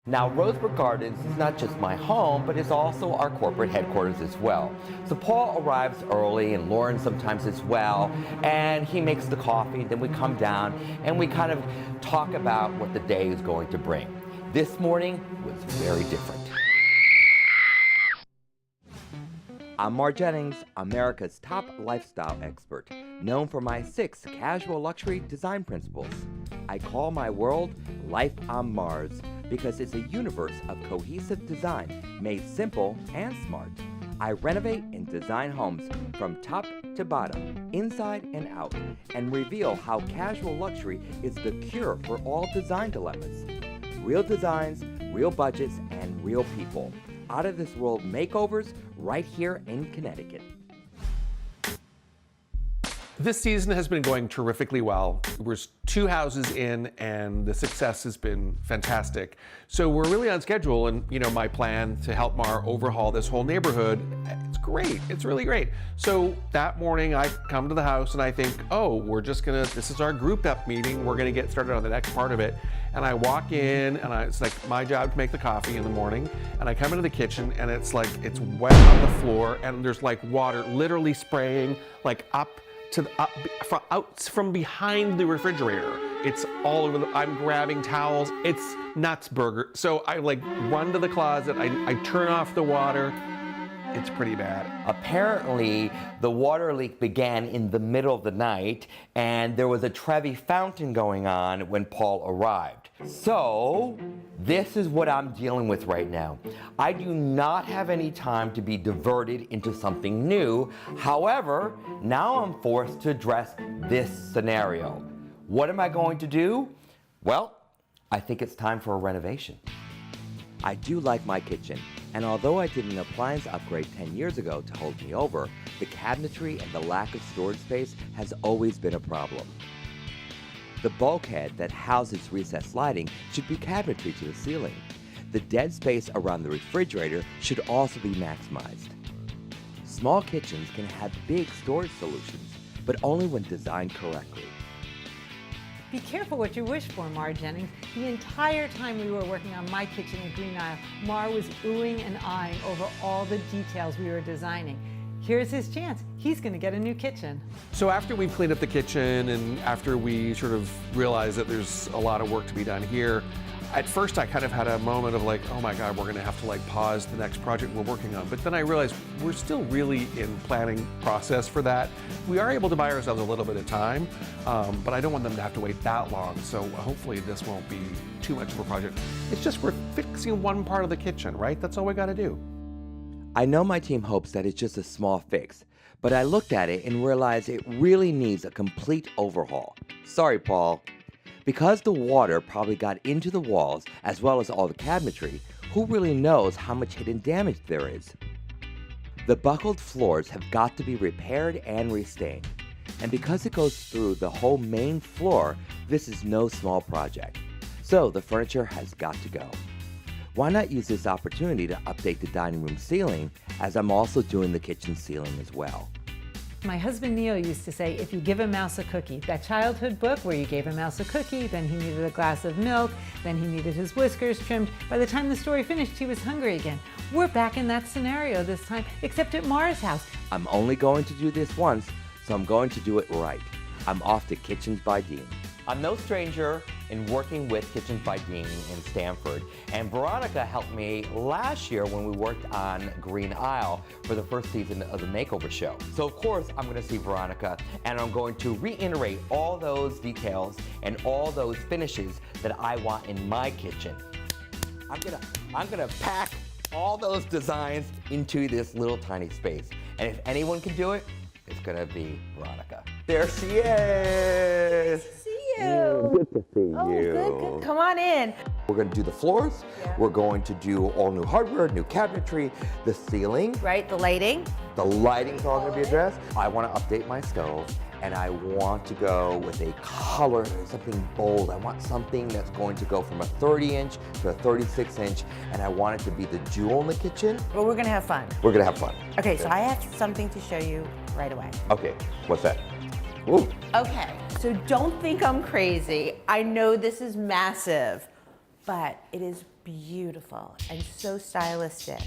Now, Rosebrook Gardens is not just my home, but it's also our corporate headquarters as well. So Paul arrives early, and Lauren sometimes as well, and he makes the coffee, then we come down, and we kind of talk about what the day is going to bring. This morning was very different. I'm Mark Jennings, America's top lifestyle expert, known for my 6 casual luxury design principles. I call my world Life on Mars because it's a universe of cohesive design made simple and smart. I renovate and design homes from top to bottom, inside and out, and reveal how casual luxury is the cure for all design dilemmas. Real designs, real budgets, and real people. Out of this world makeovers right here in Connecticut. This season has been going terrifically well. We're 2 houses in and the success has been fantastic. So we're really on schedule, and my plan to help Mar overhaul this whole neighborhood, it's great, it's really great. So that morning I come to the house and I think, oh, this is our group up meeting, we're gonna get started on the next part of it. And I walk in and it's like my job to make the coffee in the morning, and I come into the kitchen and it's like, it's wet on the floor and there's like water literally spraying like out from behind the refrigerator. It's all over I'm grabbing towels. It's nuts burger. So I run to the closet, I turn off the water. It's pretty bad. Apparently, the water leak began in the middle of the night, and there was a Trevi fountain going on when Paul arrived. So, this is what I'm dealing with right now. I do not have any time to be diverted into something new. However, now I'm forced to address this scenario. What am I going to do? Well, I think it's time for a renovation. I do like my kitchen, and although I did an appliance upgrade 10 years ago to hold me over, the cabinetry and the lack of storage space has always been a problem. The bulkhead that houses recessed lighting should be cabinetry to the ceiling. The dead space around the refrigerator should also be maximized. Small kitchens can have big storage solutions, but only when designed correctly. Be careful what you wish for, Mar Jennings. The entire time we were working on my kitchen at Green Isle, Mar was oohing and eyeing over all the details we were designing. Here's his chance. He's going to get a new kitchen. So after we've cleaned up the kitchen and after we sort of realized that there's a lot of work to be done here, at first I kind of had a moment of like, oh my God, we're going to have to pause the next project we're working on. But then I realized we're still really in planning process for that. We are able to buy ourselves a little bit of time, but I don't want them to have to wait that long. So hopefully this won't be too much of a project. It's just we're fixing one part of the kitchen, right? That's all we got to do. I know my team hopes that it's just a small fix, but I looked at it and realized it really needs a complete overhaul. Sorry, Paul. Because the water probably got into the walls as well as all the cabinetry, who really knows how much hidden damage there is? The buckled floors have got to be repaired and restained. And because it goes through the whole main floor, this is no small project. So the furniture has got to go. Why not use this opportunity to update the dining room ceiling, as I'm also doing the kitchen ceiling as well. My husband Neil used to say, if you give a mouse a cookie, that childhood book where you gave a mouse a cookie, then he needed a glass of milk, then he needed his whiskers trimmed. By the time the story finished, he was hungry again. We're back in that scenario this time, except at Mara's house. I'm only going to do this once, so I'm going to do it right. I'm off to Kitchens by Dean. I'm no stranger in working with Kitchens by Dean in Stamford, and Veronica helped me last year when we worked on Green Isle for the first season of the makeover show. So of course I'm going to see Veronica, and I'm going to reiterate all those details and all those finishes that I want in my kitchen. I'm gonna pack all those designs into this little tiny space, and if anyone can do it, it's gonna be Veronica. There she is. Good to see you. Good. Come on in. We're going to do the floors. Yeah. We're going to do all new hardware, new cabinetry, the ceiling. Right, the lighting. The lighting's all going to be addressed. I want to update my stove, and I want to go with a color, something bold. I want something that's going to go from a 30-inch to a 36-inch, and I want it to be the jewel in the kitchen. Well, we're going to have fun. We're going to have fun. Okay, so I have something to show you right away. Okay, what's that? Ooh. Okay, so don't think I'm crazy. I know this is massive, but it is beautiful and so stylistic.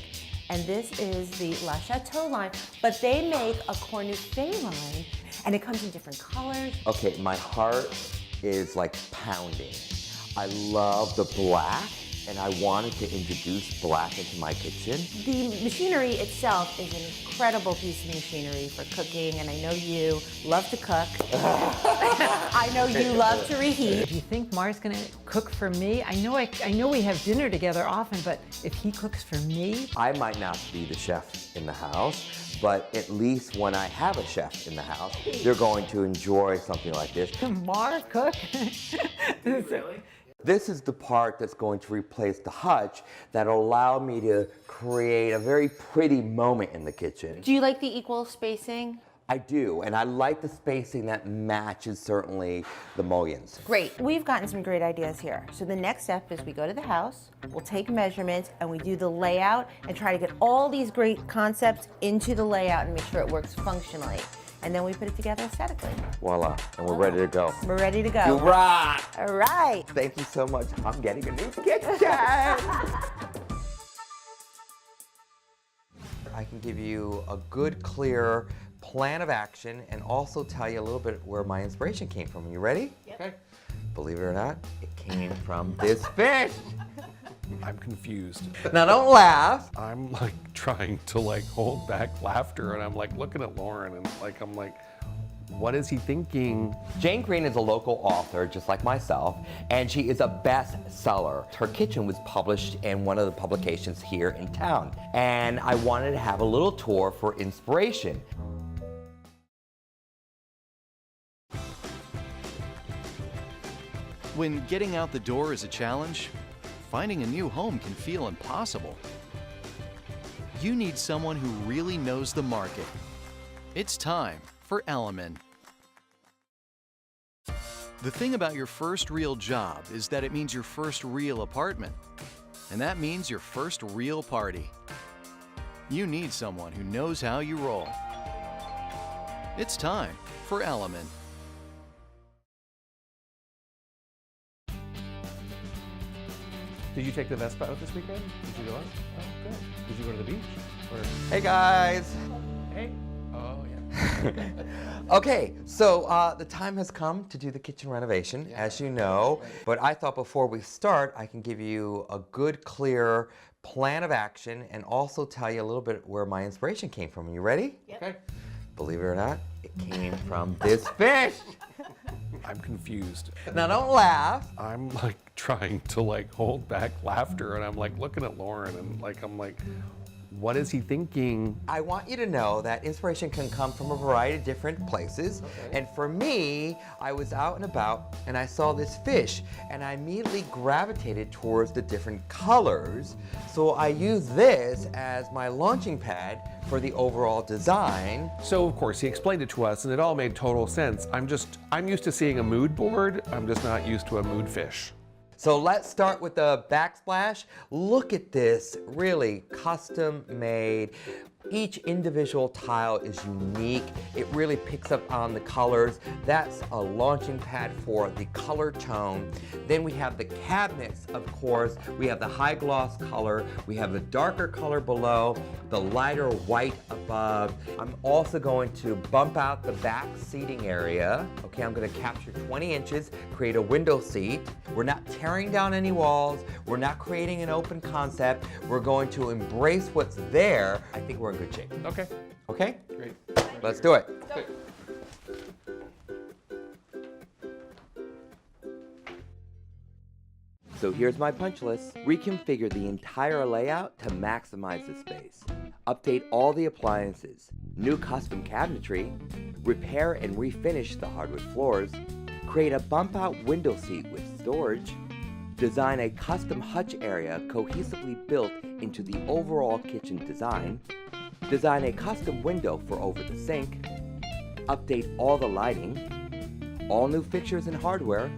And this is the La Chateau line, but they make a Cornufait line, and it comes in different colors. Okay, my heart is like pounding. I love the black, and I wanted to introduce black into my kitchen. The machinery itself is an incredible piece of machinery for cooking, and I know you love to cook. I know you love to reheat. Do you think Mar's gonna cook for me? I know we have dinner together often, but if he cooks for me, I might not be the chef in the house, but at least when I have a chef in the house, they're going to enjoy something like this. Mar cook? Really? This is the part that's going to replace the hutch that'll allow me to create a very pretty moment in the kitchen. Do you like the equal spacing? I do, and I like the spacing that matches certainly the mullions. Great. We've gotten some great ideas here. So the next step is we go to the house, we'll take measurements, and we do the layout and try to get all these great concepts into the layout and make sure it works functionally. And then we put it together aesthetically. Voila, and we're ready to go. We're ready to go. You rock! All right. Thank you so much. I'm getting a new kitchen. I can give you a good, clear plan of action and also tell you a little bit where my inspiration came from. You ready? Yep. Okay. Believe it or not, it came from this fish. I'm confused. Now don't laugh. I'm like trying to like hold back laughter, and I'm like looking at Lauren, and like I'm like, what is he thinking? Jane Greene is a local author, just like myself, and she is a bestseller. Her kitchen was published in one of the publications here in town, and I wanted to have a little tour for inspiration. When getting out the door is a challenge, finding a new home can feel impossible. You need someone who really knows the market. It's time for Element. The thing about your first real job is that it means your first real apartment. And that means your first real party. You need someone who knows how you roll. It's time for Element. Did you take the Vespa out this weekend? Did you go out? Oh, good. Did you go to the beach? Or... Hey guys. Hey. Oh, yeah. Okay, so the time has come to do the kitchen renovation, as you know. But I thought before we start, I can give you a good, clear plan of action and also tell you a little bit where my inspiration came from. You ready? Yep. Okay. Believe it or not, it came from this fish. I'm confused. Now don't laugh. I'm like trying to like hold back laughter, and I'm like looking at Lauren, and like I'm like, what is he thinking? I want you to know that inspiration can come from a variety of different places. And for me, I was out and about and I saw this fish and I immediately gravitated towards the different colors. So I used this as my launching pad for the overall design. So of course he explained it to us, and it all made total sense. I'm used to seeing a mood board. I'm just not used to a mood fish. So let's start with the backsplash. Look at this, really custom made. Each individual tile is unique. It really picks up on the colors. That's a launching pad for the color tone. Then we have the cabinets, of course. We have the high gloss color. We have the darker color below, the lighter white above. I'm also going to bump out the back seating area. Okay, I'm gonna capture 20 inches, create a window seat. We're not tearing down any walls. We're not creating an open concept. We're going to embrace what's there. I think we're in good shape. Okay. Okay? Great. Let's do it. So here's my punch list. Reconfigure the entire layout to maximize the space. Update all the appliances. New custom cabinetry. Repair and refinish the hardwood floors. Create a bump out window seat with storage. Design a custom hutch area cohesively built into the overall kitchen design. Design a custom window for over the sink. Update all the lighting. All new fixtures and hardware.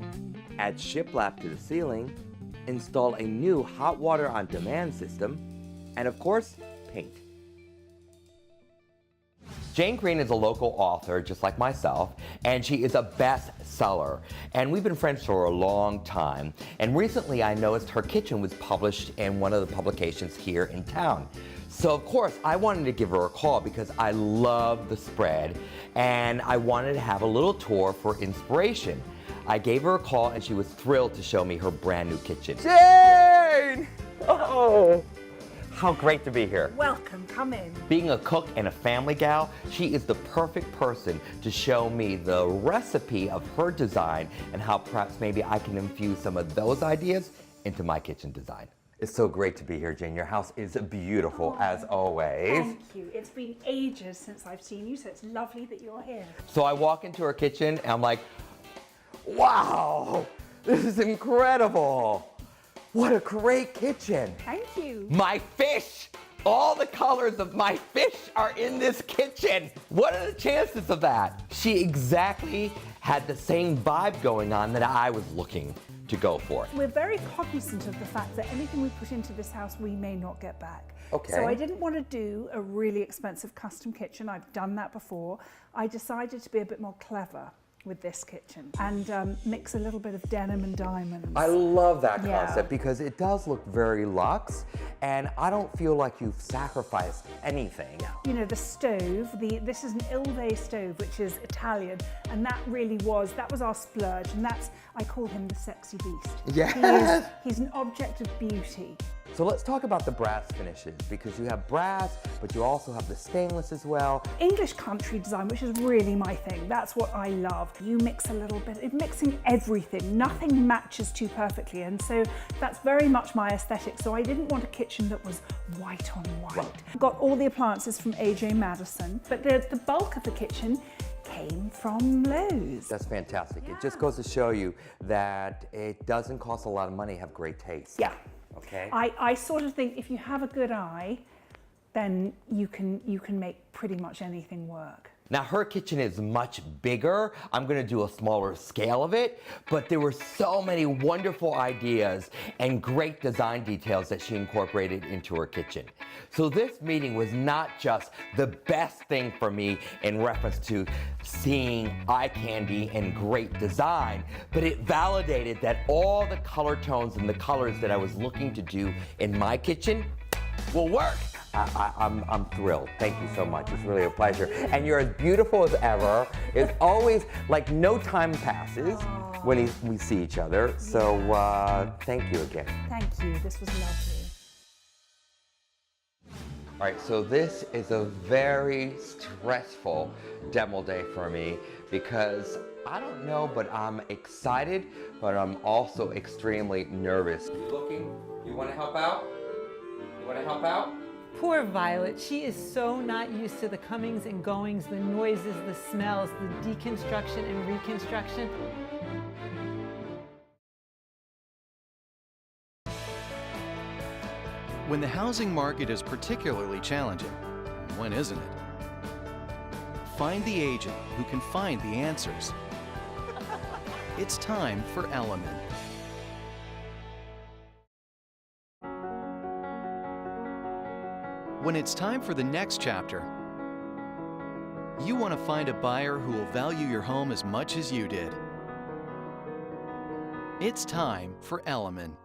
Add shiplap to the ceiling. Install a new hot water on demand system. And of course, paint. Jane Greene is a local author, just like myself, and she is a bestseller. And we've been friends for a long time. And recently I noticed her kitchen was published in one of the publications here in town. So of course I wanted to give her a call because I love the spread and I wanted to have a little tour for inspiration. I gave her a call and she was thrilled to show me her brand new kitchen. Jane! Oh! How great to be here. Welcome, come in. Being a cook and a family gal, she is the perfect person to show me the recipe of her design and how perhaps maybe I can infuse some of those ideas into my kitchen design. It's so great to be here, Jane. Your house is beautiful as always. Thank you. It's been ages since I've seen you, so it's lovely that you're here. So I walk into her kitchen and I'm like, wow, this is incredible. What a great kitchen. Thank you. My fish, all the colors of my fish are in this kitchen. What are the chances of that? She exactly had the same vibe going on that I was looking to go for. We're very cognizant of the fact that anything we put into this house, we may not get back. Okay. So I didn't want to do a really expensive custom kitchen. I've done that before. I decided to be a bit more clever with this kitchen and mix a little bit of denim and diamonds. I love that Yeah. concept because it does look very luxe and I don't feel like you've sacrificed anything. You know, the stove, this is an Ilve stove, which is Italian, and that was our splurge, and I call him the sexy beast. Yes. He's an object of beauty. So let's talk about the brass finishes because you have brass, but you also have the stainless as well. English country design, which is really my thing. That's what I love. You mix a little bit, mixing everything. Nothing matches too perfectly, and so that's very much my aesthetic. So I didn't want a kitchen that was white on white. Got all the appliances from AJ Madison, but the bulk of the kitchen came from Lowe's. That's fantastic. It just goes to show you that it doesn't cost a lot of money to have great taste. Yeah. Okay. I sort of think if you have a good eye, then you can make pretty much anything work. Now her kitchen is much bigger. I'm gonna do a smaller scale of it, but there were so many wonderful ideas and great design details that she incorporated into her kitchen. So this meeting was not just the best thing for me in reference to seeing eye candy and great design, but it validated that all the color tones and the colors that I was looking to do in my kitchen will work. I'm thrilled. Thank you so much. It's really a pleasure. And you're as beautiful as ever. It's always like no time passes when we see each other. So thank you again. Thank you. This was lovely. All right, so this is a very stressful demo day for me because I don't know, but I'm excited, but I'm also extremely nervous. You looking? You want to help out? You want to help out? Poor Violet, she is so not used to the comings and goings, the noises, the smells, the deconstruction and reconstruction. When the housing market is particularly challenging, when isn't it? Find the agent who can find the answers. It's time for Element. When it's time for the next chapter, you want to find a buyer who will value your home as much as you did. It's time for Element.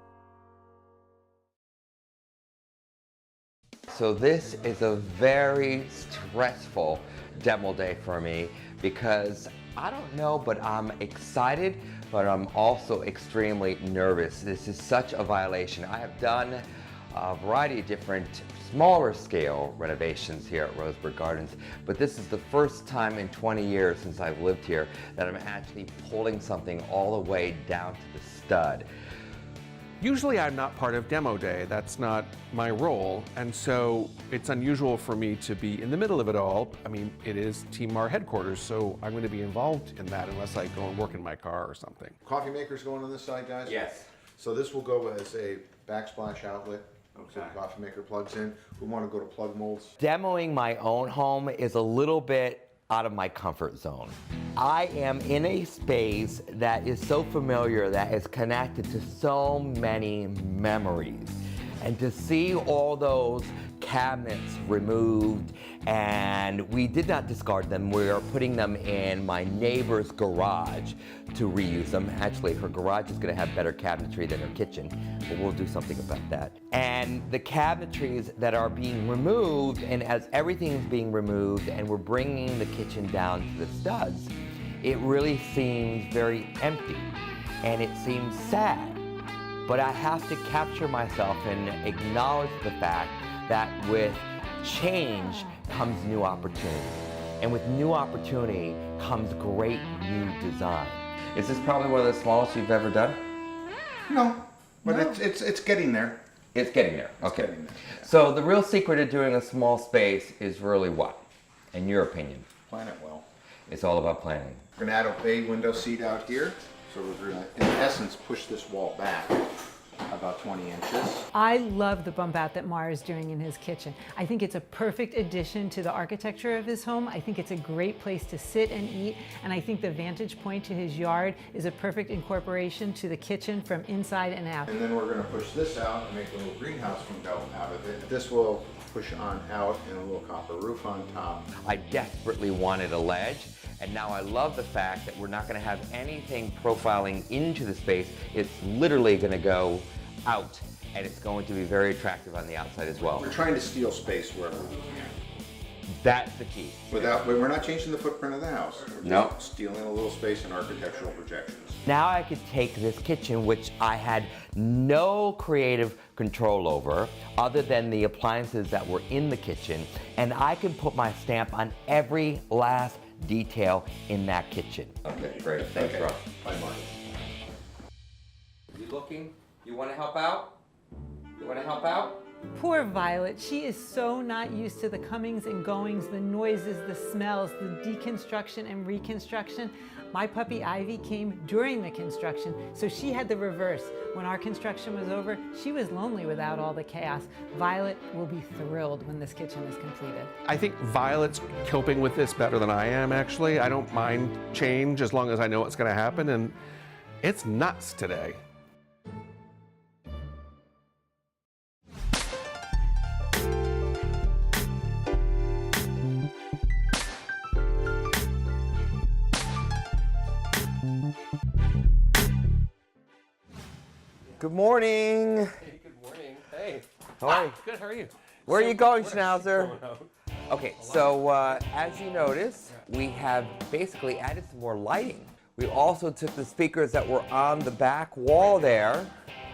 So this is a very stressful demo day for me because I don't know, but I'm excited, but I'm also extremely nervous. This is such a violation. I have done a variety of different smaller scale renovations here at Rosebrook Gardens, but this is the first time in 20 years since I've lived here that I'm actually pulling something all the way down to the stud. Usually I'm not part of demo day, that's not my role, and so it's unusual for me to be in the middle of it all. I mean, it is Team Mar headquarters, so I'm going to be involved in that unless I go and work in my car or something. Coffee maker's going on this side, guys? Yes. So this will go as a backsplash outlet. So the coffee maker plugs in. We want to go to plug molds. Demoing my own home is a little bit out of my comfort zone. I am in a space that is so familiar, that is connected to so many memories. And to see all those cabinets removed, and we did not discard them. We are putting them in my neighbor's garage to reuse them. Actually, her garage is going to have better cabinetry than her kitchen, but we'll do something about that. And the cabinetries that are being removed, and as everything is being removed and we're bringing the kitchen down to the studs, it really seems very empty and it seems sad. But I have to capture myself and acknowledge the fact that with change comes new opportunity. And with new opportunity comes great new design. Is this probably one of the smallest you've ever done? No, but it's getting there. It's getting there, okay. Getting there, yeah. So the real secret of doing a small space is really what, in your opinion? Plan it well. It's all about planning. We're gonna add a bay window seat out here. So we're gonna, in essence, push this wall back about 20 inches. I love the bump out that Mar is doing in his kitchen. I think it's a perfect addition to the architecture of his home. I think it's a great place to sit and eat, and I think the vantage point to his yard is a perfect incorporation to the kitchen from inside and out. And then we're gonna push this out and make a little greenhouse window out of it. This will push on out and a little copper roof on top. I desperately wanted a ledge, and now I love the fact that we're not going to have anything profiling into the space. It's literally going to go out, and it's going to be very attractive on the outside as well. We're trying to steal space wherever we can. That's the key. We're not changing the footprint of the house. We're No. just stealing a little space in architectural projections. Now I could take this kitchen, which I had no creative control over other than the appliances that were in the kitchen, and I can put my stamp on every last detail in that kitchen. Okay, great. Thanks, Okay. Ross. Bye, Mark. You looking? You want to help out? You want to help out? Poor Violet, she is so not used to the comings and goings, the noises, the smells, the deconstruction and reconstruction. My puppy Ivy came during the construction, so she had the reverse. When our construction was over, she was lonely without all the chaos. Violet will be thrilled when this kitchen is completed. I think Violet's coping with this better than I am, actually. I don't mind change as long as I know what's going to happen, and it's nuts today. Good morning. Hey, good morning. Hey. How are you? Good, how are you? Where are you going, Schnauzer? Okay, so as you notice, we have basically added some more lighting. We also took the speakers that were on the back wall there.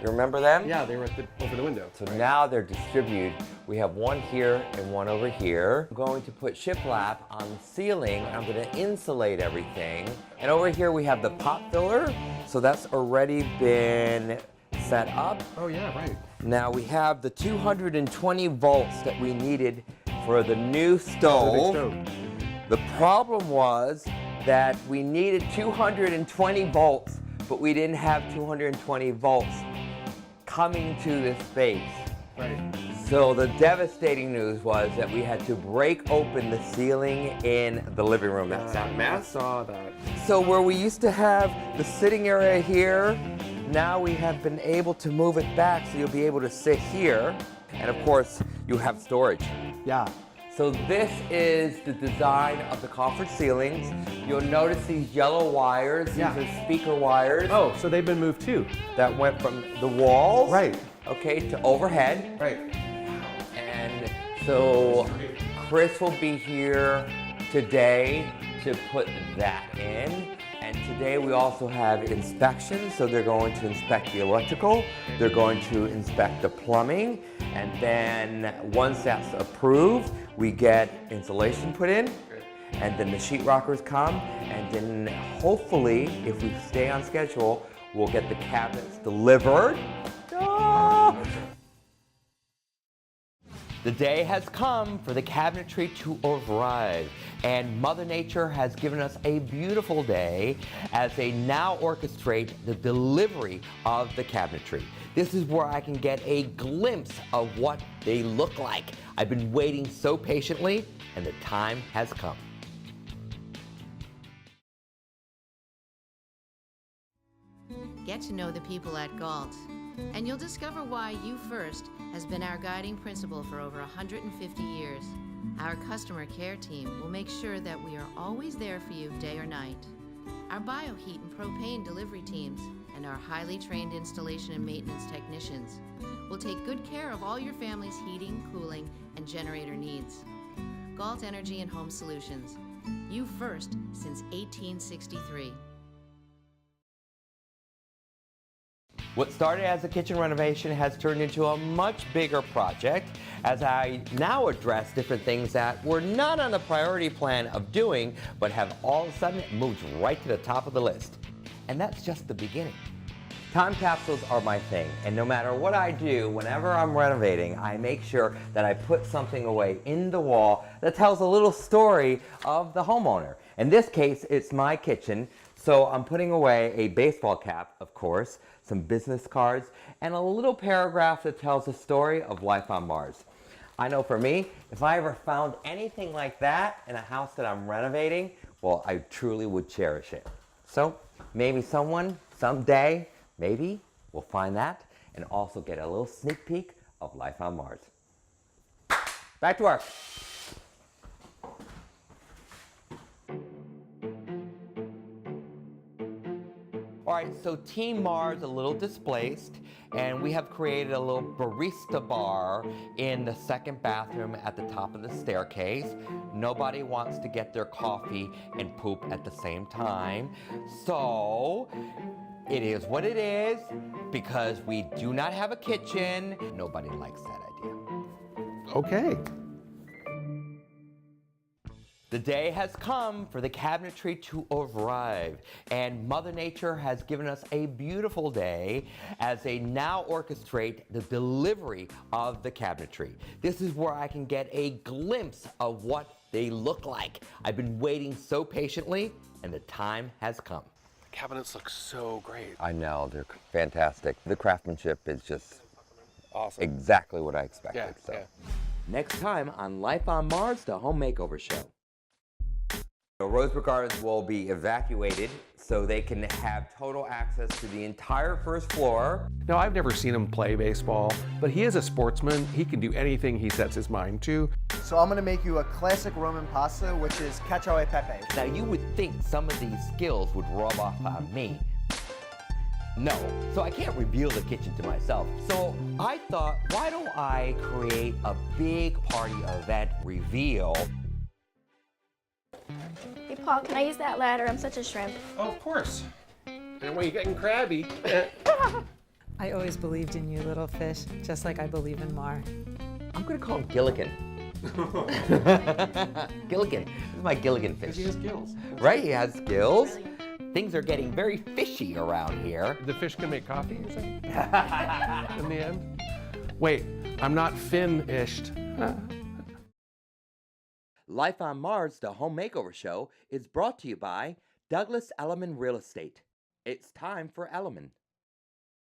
You remember them? Yeah, they were over the window. So now they're distributed. We have one here and one over here. I'm going to put shiplap on the ceiling. I'm going to insulate everything. And over here we have the pop filler. So that's already been set up. Oh yeah, right. Now we have the 220 volts that we needed for the new stove. The problem was that we needed 220 volts, but we didn't have 220 volts coming to this space. Right. So the devastating news was that we had to break open the ceiling in the living room. That's that I mess. saw that. So where we used to have the sitting area here, now we have been able to move it back so you'll be able to sit here. And of course, you have storage. Yeah. So this is the design of the conference ceilings. You'll notice these yellow wires. Yeah. These are speaker wires Oh, so they've been moved too. that went from the walls, Right. okay, to overhead. Right. And so Chris will be here today to put that in. And today we also have inspections, so they're going to inspect the electrical, they're going to inspect the plumbing, and then once that's approved, we get insulation put in, and then the sheetrockers come, and then hopefully, if we stay on schedule, we'll get the cabinets delivered. Ah! The day has come for the cabinetry to arrive, and Mother Nature has given us a beautiful day as they now orchestrate the delivery of the cabinetry. This is where I can get a glimpse of what they look like. I've been waiting so patiently, and the time has come. Get to know the people at Galt. And you'll discover why You First has been our guiding principle for over 150 years. Our customer care team will make sure that we are always there for you day or night. Our bioheat and propane delivery teams and our highly trained installation and maintenance technicians will take good care of all your family's heating, cooling, and generator needs. Galt Energy and Home Solutions. You First since 1863. What started as a kitchen renovation has turned into a much bigger project as I now address different things that were not on the priority plan of doing, but have all of a sudden moved right to the top of the list. And that's just the beginning. Time capsules are my thing, and no matter what I do, whenever I'm renovating, I make sure that I put something away in the wall that tells a little story of the homeowner. In this case, it's my kitchen, so I'm putting away a baseball cap, of course, some business cards, and a little paragraph that tells the story of life on Mars. I know for me, if I ever found anything like that in a house that I'm renovating, well, I truly would cherish it. So maybe someone, someday, maybe we'll find that and also get a little sneak peek of life on Mars. Back to work. All right, so Team Mars a little displaced, and we have created a little barista bar in the second bathroom at the top of the staircase. Nobody wants to get their coffee and poop at the same time. So it is what it is because we do not have a kitchen. Nobody likes that idea. Okay. The day has come for the cabinetry to arrive, and Mother Nature has given us a beautiful day as they now orchestrate the delivery of the cabinetry. This is where I can get a glimpse of what they look like. I've been waiting so patiently, and the time has come. The cabinets look so great. I know, they're fantastic. The craftsmanship is just Awesome. exactly what I expected. Yeah. Next time on Life on Mars, the Home Makeover Show. The Rosebrook gardens will be evacuated so they can have total access to the entire first floor. Now, I've never seen him play baseball, but he is a sportsman. He can do anything he sets his mind to. So I'm gonna make you a classic Roman pasta, which is cacio e pepe. Now you would think some of these skills would rub off on me. No, so I can't reveal the kitchen to myself. So I thought, why don't I create a big party event reveal? Hey Paul, can I use that ladder? I'm such a shrimp. Oh, of course. And when you're getting crabby. I always believed in you, little fish, just like I believe in Mar. I'm gonna call him Gilligan. Gilligan, this is my Gilligan fish. Because he has gills. Right, he has gills. Things are getting very fishy around here. The fish can make coffee, you're saying? In the end? Wait, I'm not Finn-ished. Life on Mars, the Home Makeover Show, is brought to you by Douglas Elliman Real Estate. It's time for Elliman.